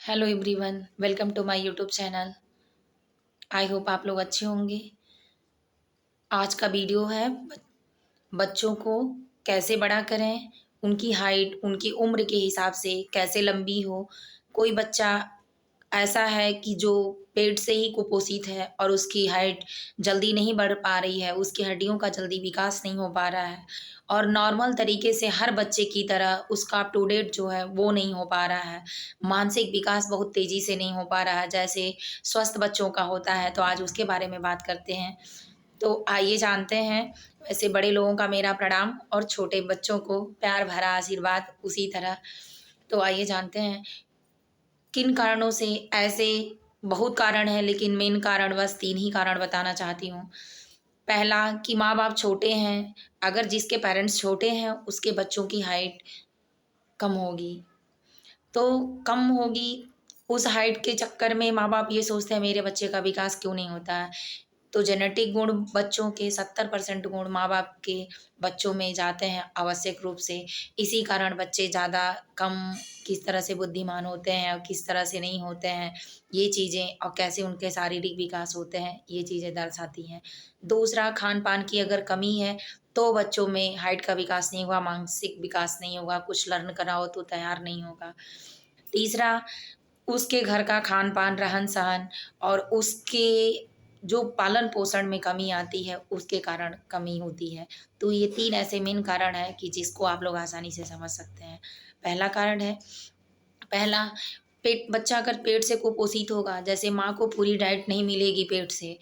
Hello everyone, welcome to my YouTube channel. I hope आप लोग अच्छे होंगे। आज का वीडियो है बच्चों को कैसे बड़ा करें, उनकी हाइट उनकी उम्र के हिसाब से कैसे लंबी हो। कोई बच्चा ऐसा है कि जो पेट से ही कुपोषित है और उसकी हाइट जल्दी नहीं बढ़ पा रही है, उसकी हड्डियों का जल्दी विकास नहीं हो पा रहा है और नॉर्मल तरीके से हर बच्चे की तरह उसका अप टू डेट जो है वो नहीं हो पा रहा है। मानसिक विकास बहुत तेज़ी से नहीं हो पा रहा है जैसे स्वस्थ बच्चों का होता है। तो आज उसके बारे में बात करते हैं। तो आइए जानते हैं। वैसे बड़े लोगों का मेरा प्रणाम और छोटे बच्चों को प्यार भरा आशीर्वाद उसी तरह। तो आइए जानते हैं किन कारणों से ऐसे। बहुत कारण है लेकिन मेन कारण बस 3 ही कारण बताना चाहती हूँ। पहला कि माँ-बाप छोटे हैं, अगर जिसके पेरेंट्स छोटे हैं उसके बच्चों की हाइट कम होगी। तो कम होगी, उस हाइट के चक्कर में माँ-बाप ये सोचते हैं मेरे बच्चे का विकास क्यों नहीं होता है। तो जेनेटिक गुण बच्चों के 70% गुण माँ-बाप के बच्चों में जाते हैं आवश्यक रूप से। इसी कारण बच्चे ज़्यादा कम किस तरह से बुद्धिमान होते हैं और किस तरह से नहीं होते हैं, ये चीज़ें और कैसे उनके शारीरिक विकास होते हैं, ये चीज़ें दर्शाती हैं। दूसरा, खान-पान की अगर कमी है, तो बच्चों में हाइट का विकास नहीं होगा, मानसिक विकास नहीं होगा, कुछ लर्न कराओ तो तैयार नहीं होगा। तीसरा, उसके घर का खान-पान, रहन-सहन और उसके जो पालन-पोषण में कमी आती है, उसके कारण कमी होती है। तो ये 3 ऐसे मेन कारण हैं कि जिसको आप लोग आसानी से समझ सकते हैं। पहला कारण है, पहला, पेट बच्चा अगर पेट से कुपोषित होगा, जैसे माँ को पूरी डाइट नहीं मिलेगी पेट से,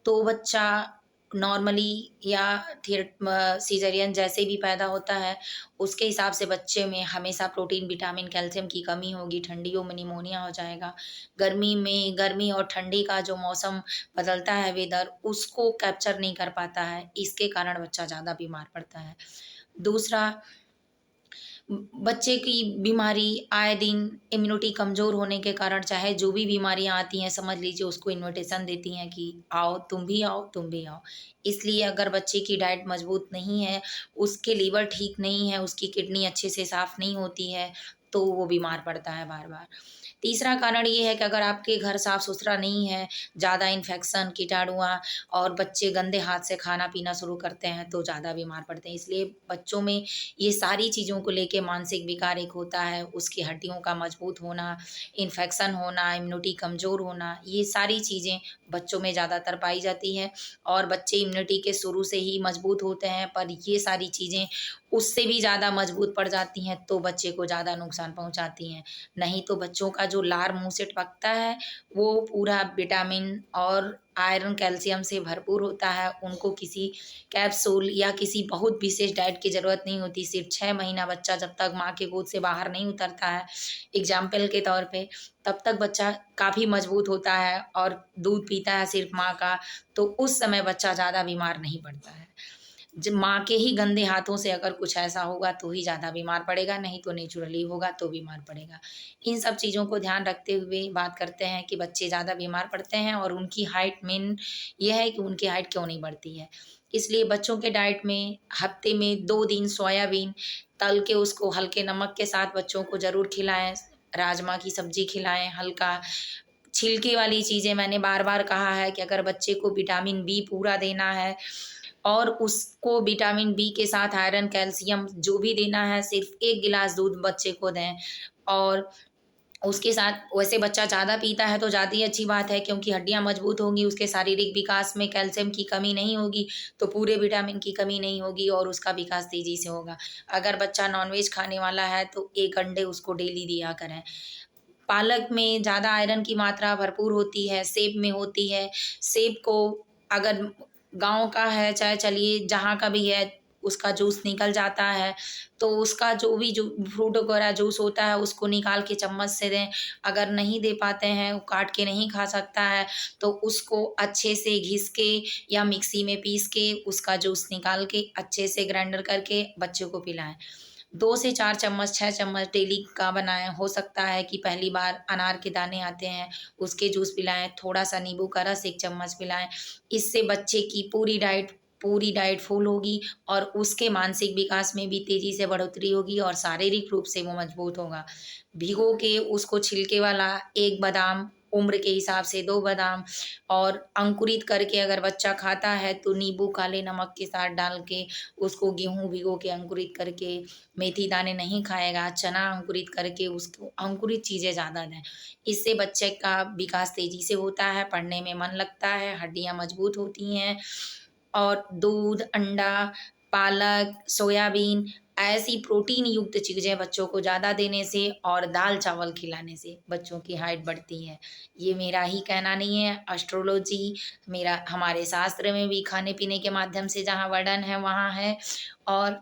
तो बच्चा नॉर्मली या सीज़ेरियन जैसे भी पैदा होता है, उसके हिसाब से बच्चे में हमेशा प्रोटीन, विटामिन, कैल्शियम की कमी होगी, ठंडियों में निमोनिया हो जाएगा। गर्मी में गर्मी और ठंडी का जो मौसम बदलता है वेदर, उसको कैप्चर नहीं कर पाता है, इसके कारण बच्चा ज़्यादा बीमार पड़ता है। दूसरा, बच्चे की बीमारी आए दिन इम्यूनिटी कमज़ोर होने के कारण चाहे जो भी बीमारियाँ आती हैं, समझ लीजिए उसको इन्विटेशन देती हैं कि आओ, तुम भी आओ, तुम भी आओ। इसलिए अगर बच्चे की डाइट मज़बूत नहीं है, उसके लीवर ठीक नहीं है, उसकी किडनी अच्छे से साफ़ नहीं होती है, तो वो बीमार पड़ता है बार-बार। तीसरा कारण ये है कि अगर आपके घर साफ़-सुथरा नहीं है, ज़्यादा इन्फेक्शन, कीटाणुआ और बच्चे गंदे हाथ से खाना-पीना शुरू करते हैं, तो ज़्यादा बीमार पड़ते हैं। इसलिए बच्चों में ये सारी चीज़ों को लेके मानसिक विकार एक होता है, उसकी हड्डियों का मजबूत होना, इन्फेक्शन होना, इम्यूनिटी कमज़ोर होना, ये सारी चीज़ें बच्चों में ज़्यादातर पाई जाती हैं और बच्चे इम्यूनिटी के शुरू से ही मजबूत होते हैं, पर ये सारी चीज़ें उससे भी ज़्यादा मजबूत पड़ जाती हैं, तो बच्चे को ज़्यादा नुकसान पहुँचाती हैं। नहीं तो बच्चों का जो लार मुँह से टपकता है, वो पूरा विटामिन और आयरन, कैल्शियम से भरपूर होता है। उनको किसी कैप्सूल या किसी बहुत विशेष डाइट की ज़रूरत नहीं होती। सिर्फ़ 6 महीना बच्चा जब तक माँ के गोद से बाहर नहीं उतरता है, एग्ज़ाम्पल के तौर पे, तब तक बच्चा काफ़ी मज़बूत होता है और दूध पीता है सिर्फ़ माँ का, तो उस समय बच्चा ज़्यादा बीमार नहीं पड़ता है। माँ के ही गंदे हाथों से अगर कुछ ऐसा होगा तो ही ज़्यादा बीमार पड़ेगा, नहीं तो नेचुरली होगा तो बीमार पड़ेगा। इन सब चीज़ों को ध्यान रखते हुए बात करते हैं कि बच्चे ज़्यादा बीमार पड़ते हैं और उनकी हाइट मेन ये है कि उनकी हाइट क्यों नहीं बढ़ती है। इसलिए बच्चों के डाइट में हफ्ते में 2 दिन सोयाबीन तल के उसको हल्के नमक के साथ बच्चों को ज़रूर खिलाएँ। राजमा की सब्ज़ी खिलाएँ, हल्का छिलके वाली चीज़ें। मैंने बार-बार कहा है कि अगर बच्चे को विटामिन बी पूरा देना है और उसको विटामिन बी के साथ आयरन, कैल्शियम जो भी देना है, सिर्फ़ 1 गिलास दूध बच्चे को दें और उसके साथ वैसे बच्चा ज़्यादा पीता है तो ज़्यादा ही अच्छी बात है क्योंकि हड्डियाँ मजबूत होंगी, उसके शारीरिक विकास में कैल्शियम की कमी नहीं होगी, तो पूरे विटामिन की कमी नहीं होगी और उसका विकास तेज़ी से होगा। अगर बच्चा नॉन-वेज खाने वाला है तो 1 अंडे उसको डेली दिया करें। पालक में ज़्यादा आयरन की मात्रा भरपूर होती है, सेब में होती है। सेब को अगर गाँव का है, चाहे चलिए जहाँ का भी है, उसका जूस निकल जाता है, तो उसका जो भी फ्रूट वगैरह जूस होता है, उसको निकाल के चम्मच से दें। अगर नहीं दे पाते हैं, वो काट के नहीं खा सकता है, तो उसको अच्छे से घिस के या मिक्सी में पीस के उसका जूस निकाल के अच्छे से ग्राइंडर करके बच्चे को पिलाएँ। 2 से 4 चम्मच, 6 चम्मच डेली का बनाएँ। हो सकता है कि पहली बार अनार के दाने आते हैं, उसके जूस पिलाएँ, थोड़ा-सा नींबू का रस 1 चम्मच पिलाएँ। इससे बच्चे की पूरी डाइट पूरी डाइट फुल होगी और उसके मानसिक विकास में भी तेज़ी से बढ़ोतरी होगी और शारीरिक रूप से वो मजबूत होगा। भिगो के उसको छिलके वाला 1 बादाम, उम्र के हिसाब से 2 बादाम और अंकुरित करके अगर बच्चा खाता है तो नींबू काले नमक के साथ डाल के उसको, गेहूँ भिगो के अंकुरित करके, मेथी दाने नहीं खाएगा, चना अंकुरित करके उसको अंकुरित चीज़ें ज़्यादा दें। इससे बच्चे का विकास तेज़ी से होता है, पढ़ने में मन लगता है, हड्डियाँ मजबूत होती हैं और दूध, अंडा, पालक, सोयाबीन ऐसी प्रोटीन युक्त चीज़ें बच्चों को ज़्यादा देने से और दाल-चावल खिलाने से बच्चों की हाइट बढ़ती है। ये मेरा ही कहना नहीं है, एस्ट्रोलॉजी मेरा हमारे शास्त्र में भी खाने-पीने के माध्यम से जहाँ वर्णन है वहाँ है और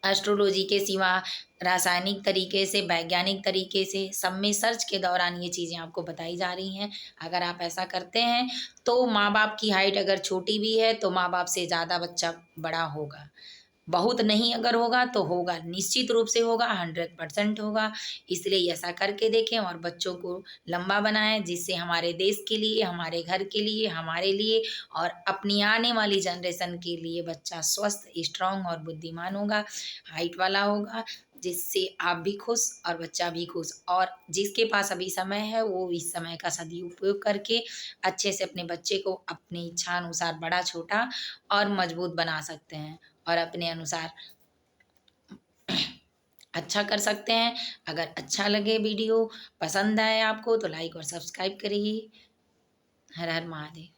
एस्ट्रोलॉजी के सिवा रासायनिक तरीके से, वैज्ञानिक तरीके से सब में सर्च के दौरान ये चीज़ें आपको बताई जा रही हैं। अगर आप ऐसा करते हैं तो माँ-बाप की हाइट अगर छोटी भी है तो माँ-बाप से ज़्यादा बच्चा बड़ा होगा। बहुत नहीं अगर होगा तो होगा, निश्चित रूप से होगा, 100% होगा। इसलिए ऐसा करके देखें और बच्चों को लंबा बनाएँ जिससे हमारे देश के लिए, हमारे घर के लिए, हमारे लिए और अपनी आने वाली जनरेशन के लिए बच्चा स्वस्थ, स्ट्रॉन्ग और बुद्धिमान होगा, हाइट वाला होगा, जिससे आप भी खुश और बच्चा भी खुश। और जिसके पास अभी समय है वो इस समय का सदुपयोग करके अच्छे से अपने बच्चे को अपनी इच्छा अनुसार बड़ा-छोटा और मजबूत बना सकते हैं और अपने अनुसार अच्छा कर सकते हैं। अगर अच्छा लगे वीडियो, पसंद आए आपको तो लाइक और सब्सक्राइब करिए। हर हर महादेव।